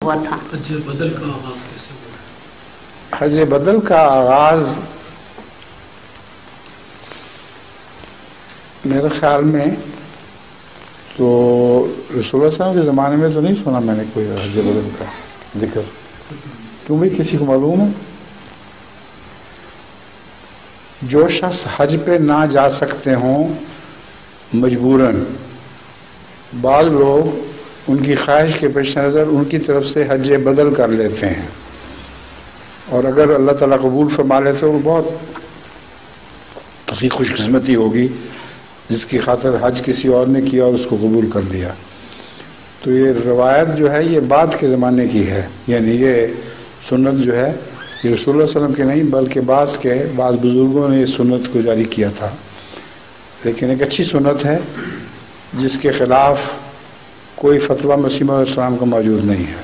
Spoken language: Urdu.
ہوا تھا؟ حج بدل کا آغاز کیسے ہوا؟ حج بدل کا آغاز میرے خیال میں تو رسول اللہ صلی اللہ علیہ وسلم کے زمانے میں تو نہیں سنا میں نے کوئی حج بدل کا ذکر. کیوں بھائی کسی کو معلوم ہے؟ جو شخص حج پہ نہ جا سکتے ہوں مجبوراً، بعض لوگ ان کی خواہش کے پیش نظر ان کی طرف سے حج بدل کر لیتے ہیں، اور اگر اللہ تعالیٰ قبول فرما لے تو بہت کسی خوش قسمتی ہوگی جس کی خاطر حج کسی اور نے کیا اور اس کو قبول کر لیا. تو یہ روایت جو ہے یہ بعد کے زمانے کی ہے، یعنی یہ سنت جو ہے یہ رسول اللہ صلی اللہ علیہ وسلم کی نہیں بلکہ بعض بزرگوں نے اس سنت کو جاری کیا تھا. لیکن ایک اچھی سنت ہے جس کے خلاف کوئی فتویٰ مسیح علیہ السلام کا موجود نہیں ہے.